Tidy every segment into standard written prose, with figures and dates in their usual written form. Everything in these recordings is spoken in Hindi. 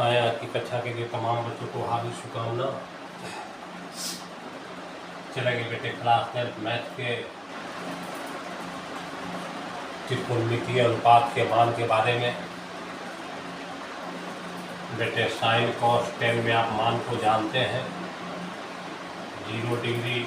आया की कक्षा के लिए तमाम बच्चों को हार्दिक शुभकामना। चलेंगे बेटे क्लास 10 मैथ के त्रिकोणमितीय अनुपात के मान के बारे में। बेटे साइन कॉस टेन में आप मान को जानते हैं, 0 डिग्री,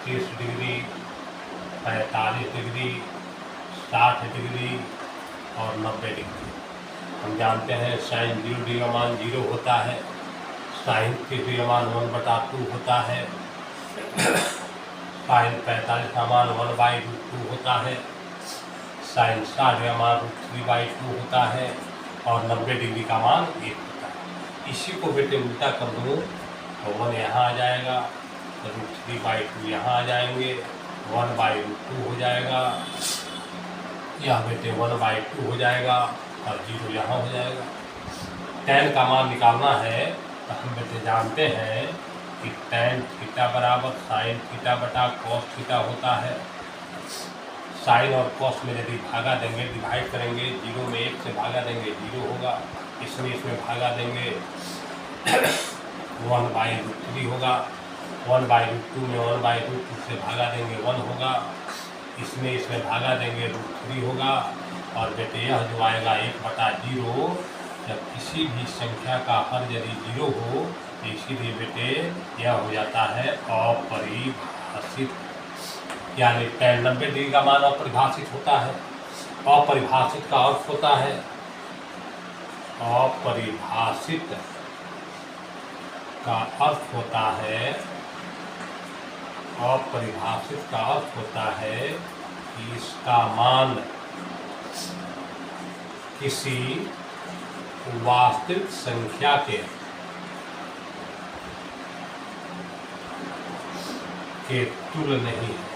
30 डिग्री, 45 डिग्री, 60 डिग्री और 90 डिग्री। हम जानते हैं साइन 0 डिग्री का मान 0 होता है, साइन 30 डिग्री का मान 1/2 होता है, साइन 45 का मान 1/√2 होता है, साइन 60 का मान √3/2 होता है और 90 डिग्री का मान 1 होता है। इसी को बेटे उल्टा कर दूँ तो 1 यहाँ आ जाएगा, √3/2 यहाँ आ जाएंगे, 1/√2 हो जाएगा, यह बेटे 1/2 हो जाएगा और 0 यहाँ हो जाएगा। tan का मान निकालना है तो हम बेटे जानते हैं कि tan थीटा बराबर साइन थीटा बटा कॉस थीटा होता है। साइन और कॉस में यदि भागा देंगे, डिवाइड करेंगे, 0 में 1 से भागा देंगे 0 होगा, इसमें भागा देंगे 1/√3 होगा, 1/√2 में 1/√2 से भागा देंगे 1 होगा, इसमें भागा देंगे √3 होगा और बेटे यह जो आएगा 1/0। जब किसी भी संख्या का हर यदि 0 हो तो इसीलिए बेटे यह हो जाता है अपरिभाषित, यानी tan 90 डिग्री का मान अपरिभाषित होता है। अपरिभाषित का अर्थ होता है, अपरिभाषित का अर्थ होता है, अपरिभाषित का अर्थ होता है कि इसका मान किसी वास्तविक संख्या के तुल्य नहीं है।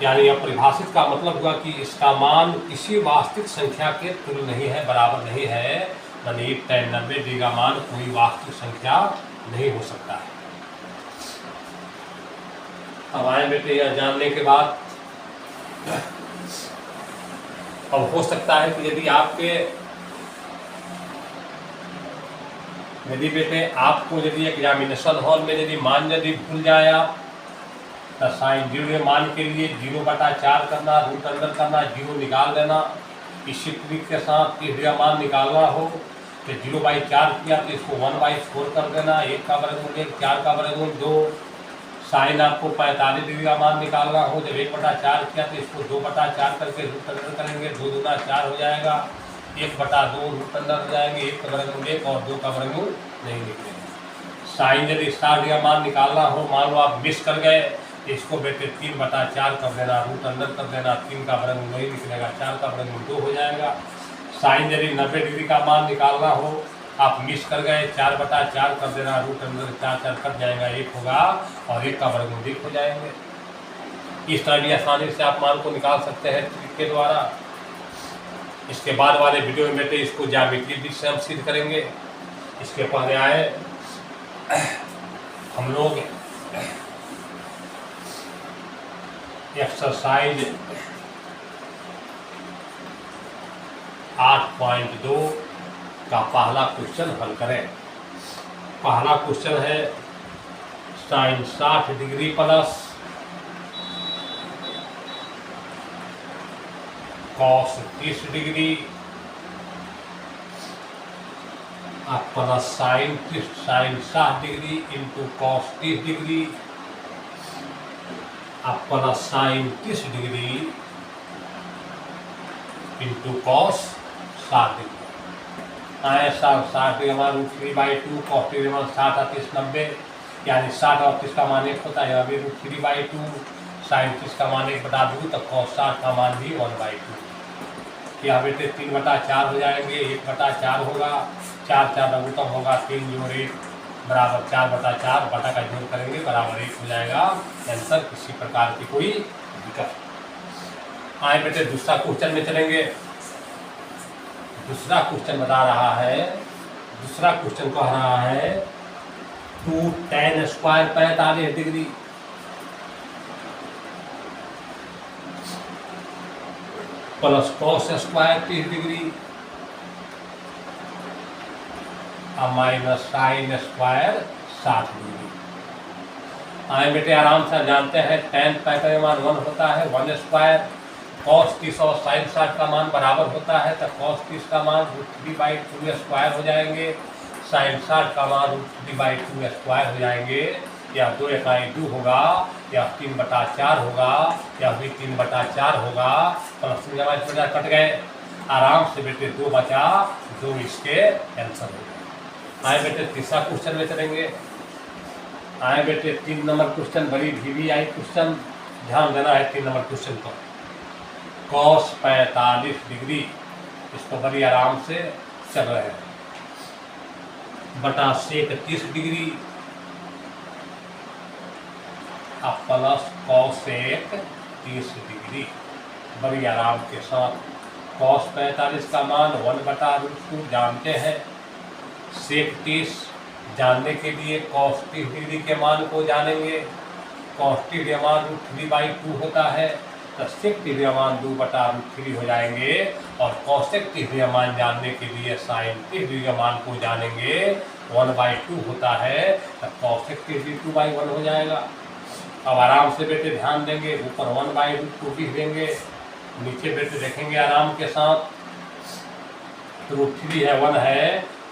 यानी अपरिभाषित का मतलब हुआ कि इसका मान किसी वास्तविक संख्या के तुल्य नहीं है, बराबर नहीं है, यानी tan 90 डिग्री का मान कोई वास्तविक संख्या नहीं हो सकता है। अब आए बेटे यह जानने के बाद अब हो सकता है कि यदि बेटे आपको यदि एग्जामिनेशन हॉल में यदि मान यदि भूल जाए आप, तो साइन 0 मान के लिए 0/4 करना, रूट अंदर करना, 0 निकाल देना। इसी ट्रिक के साथ 30 डिग्री मान निकालना हो तो 0/4 किया तो इसको 1/4 कर देना, 1 का वर्गमूल 1, 4 का वर्गमूल 2। साइन आपको 45 डिग्री का मान निकालना हो, जब 1/4 किया तो इसको 2/4 करके रूट अंदर करेंगे, 2 दूना 4 हो जाएगा, 1/2 रूट अंदर हो जाएंगे, 1 का वर्गमूल 1 और 2 का वर्गमूल नहीं निकलेगा। साइन यदि 60 डिग्री का मान निकालना हो, मान लो आप मिस कर गए, इसको बेटे 3/4 कर देना, रूट अंदर कर देना, 3 का वर्गमूल नहीं निकलेगा, 4 का वर्गमूल 2 हो जाएगा। साइन यदि 90 डिग्री का मान निकालना हो, आप मिस कर गए, 4/4 कर देना, रूट अंदर 4 कट जाएगा, 1 होगा और 1 का वर्गमूल 1 हो जाएंगे। इस तरह भी आसानी से आप मान को निकाल सकते हैं ट्रिक के द्वारा। इसके बाद वाले वीडियो में बेटे इसको ज्यामिति भी से हम सिद्ध करेंगे। इसके पहले आए हम लोग एक्सरसाइज 8.2 का पहला क्वेश्चन हल करें। पहला क्वेश्चन है sine 60 degree plus cos 30 degree plus sine 60 degree into cos 30 degree plus sine 30 degree into cos 60 degree. आए 60 डिग्री मान √3/2, कॉस 30 मान 60 और 30 90, यानी 60 और 30 का मान 1 होता है, अभी √3/2, साइन 30 का मान 1/2 तो कॉस 60 का मान भी 1/2। यहाँ बेटे 3/4 हो जाएंगे, 1/4 होगा, 4 लघुत्तम होगा, 3 जोड़ 1 बराबर 4/4, बटा का जोड़ करेंगे बराबर 1 हो जाएगा। आंसर किसी प्रकार की कोई दिक्कत। आए बेटे दूसरा क्वेश्चन में चलेंगे। दूसरा क्वेश्चन बता रहा है, दूसरा क्वेश्चन कह रहा है 2 tan square 45 degree plus cos square 30 degree और माइनस साइन स्क्वायर 60 डिग्री। आए बेटे आराम से जानते हैं tan पाई का मान 1 होता है 1 स्क्वायर, कॉस 30 और साइन 60 का मान बराबर होता है तो कॉस 30 का मान √3/2 स्क्वायर हो जाएंगे, साइन 60 का मान √3/2 स्क्वायर हो जाएंगे। या 2 इकाई 2 होगा या 3/4 होगा या भी 3/4 होगा। प्लस कट गए, आराम से बेटे 2 बचा, 2 इसके आंसर हो गए। आए बेटे तीसरा क्वेश्चन में चलेंगे। आए बेटे 3 नंबर क्वेश्चन, बड़ी VVI क्वेश्चन, ध्यान देना है 3 नंबर क्वेश्चन पर। कॉस 45 डिग्री, इसको बड़ी आराम से चल रहे हैं, बटा सेक 30 डिग्री अब प्लस कॉसेक 30 डिग्री, बड़ी आराम के साथ। कॉस 45 का मान 1/√2 जानते हैं, सेक 30 जानने के लिए कॉस 30 डिग्री के मान को जानेंगे। कॉस 30 का मान √3/2 होता है तो सेक 30 का मान 2/√3 हो जाएंगे। और कॉसेक 30 का मान जानने के लिए साइन 30 डिग्री के मान को जानेंगे, 1/2 होता है तो कॉसेक 30 2/1 हो जाएगा। अब आराम से बेटे ध्यान देंगे, ऊपर 1/√2 लिख देंगे, नीचे बेटे देखेंगे आराम के साथ, √3 है 1 है,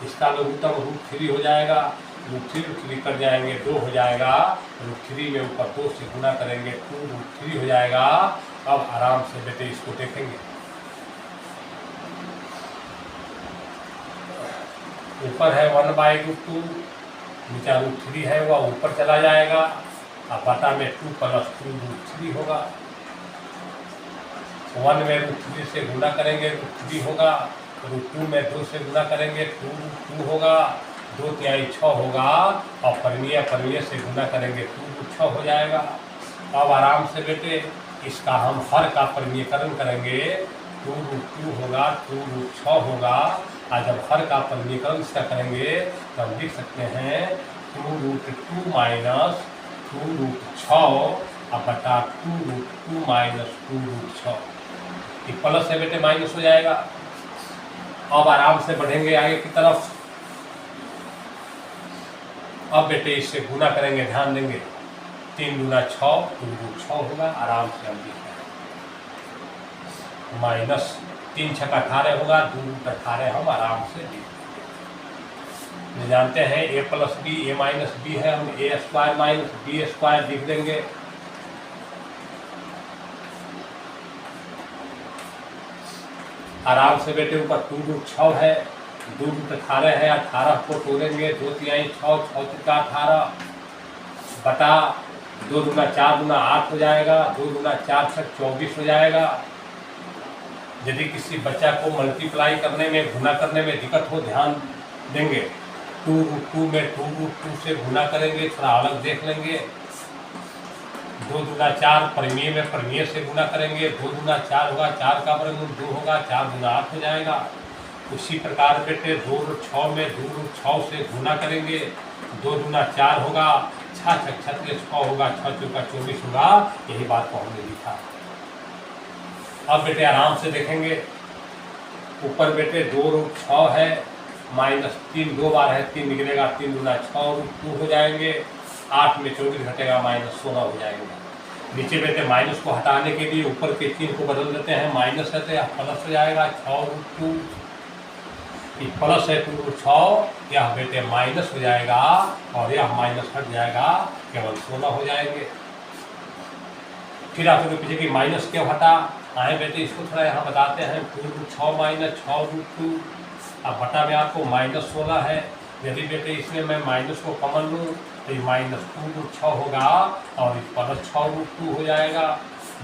इसका लघुत्तम √3 हो जाएगा, √3 कर जाएंगे 2 हो जाएगा, √3 में ऊपर 2 से गुना करेंगे 2√3 हो जाएगा। अब आराम से बेटे इसको देखेंगे, ऊपर है 1/√2, नीचे √3 है वह ऊपर चला जाएगा, अब बटा में 2 + 2√3 होगा। 1 में √3 से गुना करेंगे √3 होगा, √2 में 2 से गुना करेंगे 2√2 होगा, 2 तिहाई 6 होगा और परिमेय से गुना करेंगे 2√6 हो जाएगा। अब आराम से बेटे इसका हम हर का परिमेयकरण करेंगे, 2√2 होगा 2√6 होगा। और जब हर का परिमेयकरण इसका करेंगे तो हम लिख सकते हैं 2√2 माइनस 2√6 अब बटा 2√2 माइनस 2√6, ये प्लस है बेटे माइनस हो जाएगा। अब आराम से बढ़ेंगे आगे की तरफ, अब बेटे इससे गुना करेंगे, ध्यान देंगे 3 × 6 2√6 होगा, आराम से हम लिख रहे हैं, माइनस 3 × 6 = 18 होगा, 2√18 हम आराम से लिख जानते हैं। a + b a - b है, हम a² - b² लिख देंगे। आराम से बेटे ऊपर 2√6 है, 2√18 है, 18 को तोड़ेंगे 2 तिहाई 6 6 × 18 बटा 2 × 4 × 8 हो जाएगा, 2 × 4 = 24 हो जाएगा। यदि किसी बच्चा को मल्टीप्लाई करने में गुना करने में दिक्कत हो, ध्यान देंगे 2√2 में 2√2 से गुना करेंगे, थोड़ा अलग देख लेंगे। 2 × 4 परिमेय में परिमेय से गुना करेंगे, 2 × 4 होगा, 4 का वर्गमूल 2 होगा, 4 × 8 हो जाएगा। उसी प्रकार बेटे 2√6 में 2√6 से गुना करेंगे, 2 × 4 होगा, 6 × 6 होगा, 6 × 4 = 24 होगा। यही बात को हमने लिखा। अब बेटे आराम से देखेंगे, ऊपर बेटे 2√6 है, -3 2 बार है, 3 निकलेगा, 3 × 6 √2 हो जाएंगे, 8 में 24 घटेगा, -16 हो जाएंगे। नीचे बेटे माइनस को हटाने के लिए ऊपर के चिन्ह को बदल देते हैं, माइनस है तो यह प्लस हो जाएगा 6√2, प्लस है 2√6, यह बेटे माइनस हो जाएगा और यह माइनस हट जाएगा, केवल 16 हो जाएंगे। फिर आप लोग पीछे की माइनस क्यों हटा, आए बेटे इसको थोड़ा यहाँ बताते हैं। 2√6 माइनस 6√2, अब बटा में आपको -16 है, यदि बेटे इसमें मैं माइनस को कॉमन लूँ तो ये -2√6 होगा और प्लस 6√2 हो जाएगा,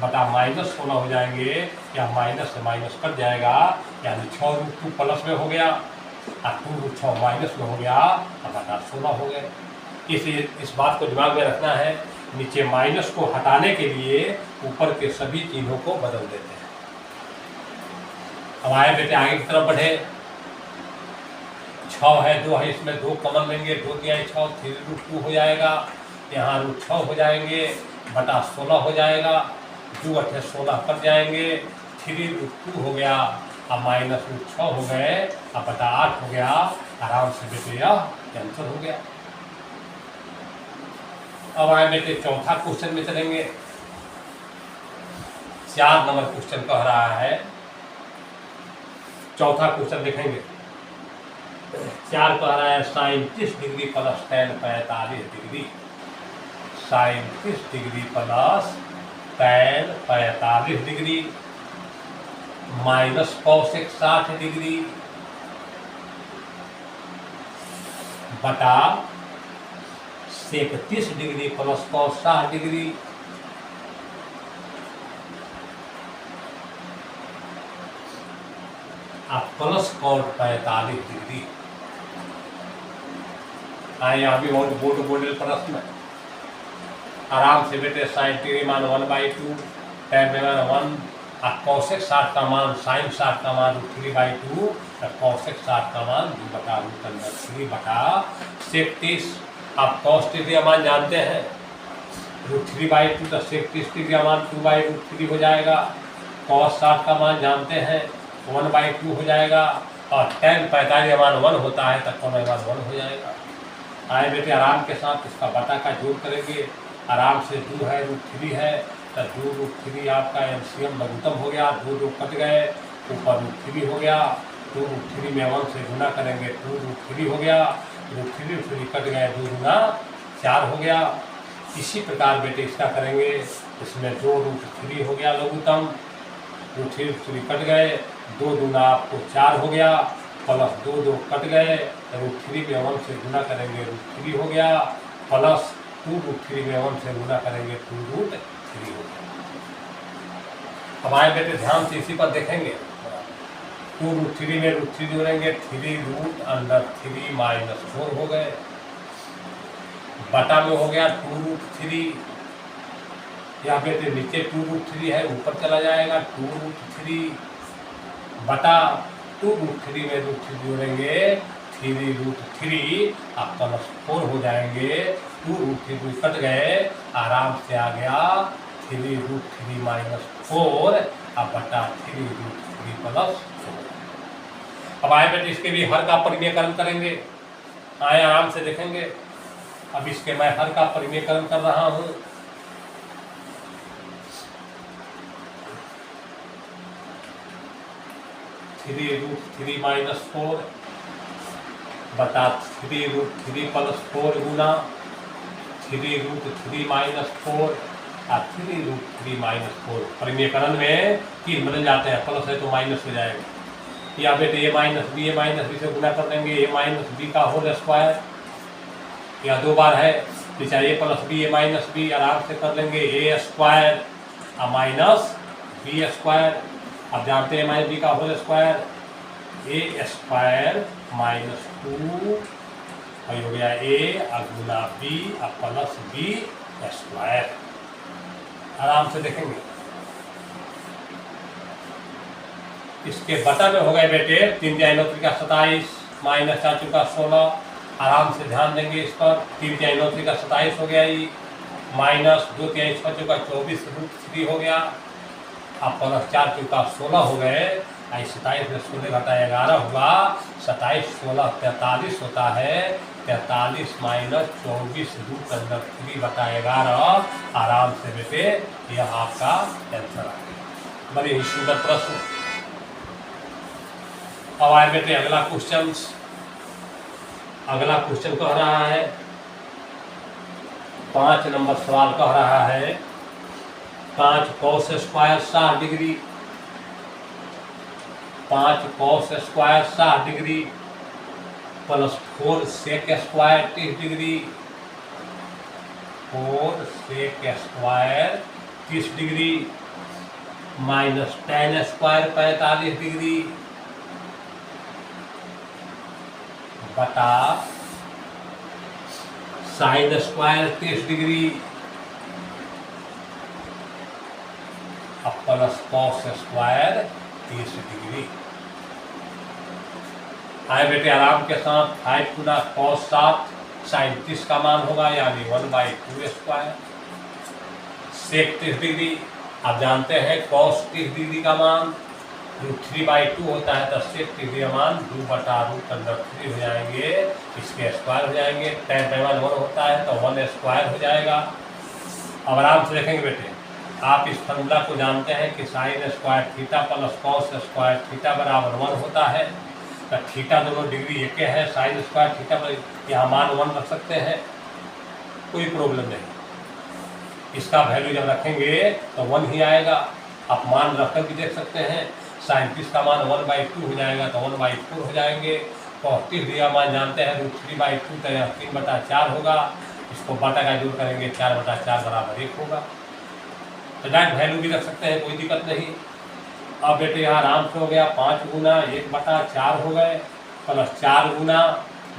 बटा -16 हो जाएंगे, या माइनस से माइनस कट जाएगा, यानी 6√2 प्लस में हो गया और 2√6 माइनस में हो गया और बटा 16 हो गए। इसलिए इस बात को दिमाग में रखना है, नीचे माइनस को हटाने के लिए ऊपर के सभी चिन्हों को बदल देते हैं। अब आए बेटे आगे की तरफ बढ़े, 6 है 2 है, इसमें 2 कॉमन लेंगे, 2 तिहाई 6 3√2 हो जाएगा, यहाँ √6 हो जाएंगे, बटा 16 हो जाएगा, 2 × 8 = 16 कट जाएंगे, 3√2 हो गया, अब -√6 हो गए, अब बटा 8 हो गया। आराम से बेटे यह आंसर हो गया। अब आए बेटे चौथा क्वेश्चन में चलेंगे। 4 नंबर क्वेश्चन कह रहा है, चौथा क्वेश्चन देखेंगे। 4 कह रहा है sin 30 degree plus tan 45 degree, sin 30 degree plus tan 45 degree minus cosec 60 degree बटा sec 30 degree plus cos 60 degree आप प्लस cot 45 डिग्री। यहाँ भी बोर्ड प्रश्न आराम से बेटे sin डिग्री मान 1/2, tan में मान 1, अब cosec 60 का मान sin 60 का मान √3/2, cosec 60 का मान 2/√3 बटा sec 30। आप cos डिग्री का मान जानते हैं √3/2, तो sec 30 डिग्री का मान 2/√3 हो जाएगा। cos 60 का मान जानते हैं 1/2 हो जाएगा, और tan 45 का मान 1 होता है, तब का मान 1 हो जाएगा। आए बेटे आराम के साथ इसका बटा का जोड़ करेंगे। आराम से 2 है, √3 है, तो 2√3 आपका एलसीएम लघुत्तम हो गया, 2 कट गए, ऊपर √3 हो गया, 2√3 में 1 से गुना करेंगे 2√3 हो गया, √3 कट गए, 2 गुना 4 हो गया। इसी प्रकार बेटे इसका करेंगे, इसमें 2√3 हो गया लघुत्तम, √3 कट गए, 2 दूना आपको 4 हो गया, प्लस 2 कट गए, √3 में 1 से गुना करेंगे √3 हो गया, प्लस 2√3 में 1 से गुना करेंगे 2√3 हो गया। अब आए बेटे ध्यान से इसी पर देखेंगे। 2√3 में √3 जोड़ेंगे, 3√3 -4 हो गए, बटा में हो गया 2√3, या बेटे नीचे 2√3 है, ऊपर चला जाएगा 2√3 बटा 2√3 में √3 जोड़ेंगे 3√3, आप +4 हो जाएंगे, 2√3 कट गए, आराम से आ गया 3√3 -4, अब बटा 3√3 +4। अब आए बेटे इसके भी हर का परिमेयकरण करेंगे। आए आराम से देखेंगे। अब इसके मैं हर का परिमेयकरण कर रहा हूँ। (3√3 - 4) बटा 3√3 +4 गुना 3√3 - 4 और 3√3 - 4। परिमेयकरण में 3 बदल जाते हैं, प्लस है तो माइनस हो जाएगा। या बेटे a - b से गुना कर देंगे, a - b का होल स्क्वायर, या 2 बार है, चाहे a + b a - b आराम से कर लेंगे, a square minus b square. अब जानते हैं -b का होल स्क्वायर, a स्क्वायर -2 हो गया a Guna b plus b square. आराम से देखेंगे। इसके बटा में हो गए बेटे 3 × 9 = 27 माइनस 4 × 16। आराम से ध्यान देंगे इस पर। 3 × 9 = 27 हो गया, ये माइनस 2 × 6 = 24 √3 हो गया, अब प्लस 4 × 16 हो गए। 27 में 16 घटा 11 हुआ, 27 16 43 होता है, 43 - 24 √3 बटा 11। आराम से बेटे यह आपका आंसर आ गया। बड़ी ही सुंदर प्रश्न। अब आए बेटे अगला क्वेश्चन। अगला क्वेश्चन कह रहा है, 5 नंबर सवाल कह रहा है 5 cos square 60 degree, 5 cos square 60 degree plus 4 sec square 30 degree, 4 sec square 30 degree minus tan square 45 degree बटा sin square 30 degree plus cos square 30 degree. आए बेटे आराम के साथ 5 गुना cos 7 sin 30 का मान होगा, यानी 1/2 स्क्वायर sec 30 डिग्री आप जानते हैं cos 30 डिग्री का मान √3/2 होता है, तो sec 30 का मान 2/√3 हो जाएंगे, इसके स्क्वायर हो जाएंगे। tan पैमाना 1 होता है तो 1 स्क्वायर हो जाएगा। अब आराम से देखेंगे बेटे, आप इस फॉर्मूला को जानते हैं कि sin square theta plus cos square theta बराबर 1 होता है। तो थीटा दोनों डिग्री एक है, sin स्क्वायर थीटा पर यहाँ मान 1 रख सकते हैं, कोई प्रॉब्लम नहीं। इसका वैल्यू जब रखेंगे तो 1 ही आएगा। आप मान रखकर भी देख सकते हैं, sin 30 का मान 1/2 हो जाएगा तो 1/4 हो जाएंगे। cos 30 का मान जानते हैं √3/2 तो यहाँ 3/4 होगा। इसको बटा का जोड़ करेंगे 4/4 बराबर 1 होगा। तो डायरेक्ट वैल्यू भी रख सकते हैं, कोई दिक्कत नहीं। अब बेटे यहाँ आराम से हो गया 5 गुना 1/4 हो गए, प्लस 4 गुना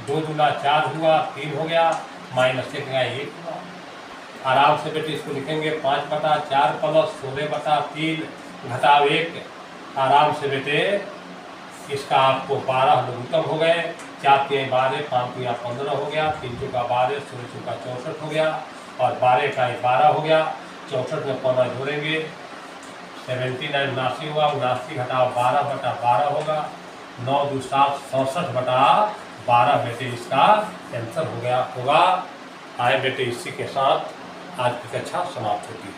2 दूना 4 हुआ, 3 हो गया, माइनस 1 का 1 हुआ। आराम से बेटे इसको लिखेंगे 5/4 प्लस 16/3 घटाव 1। आराम से बेटे इसका आपको 12 लघुत्तम हो गए। 4 3 12, 5 3 15 हो गया, 3 चौका 12, 16 चौका 64 हो गया, और 12 का 12 हो गया। 64 में 15 जोड़ेंगे 79 79 हुआ, 79 घटाव 12/12 होगा। 9 2 7 67/12 बेटे इसका आंसर हो गया होगा। आए बेटे, इसी के साथ आज की कक्षा समाप्त होती है।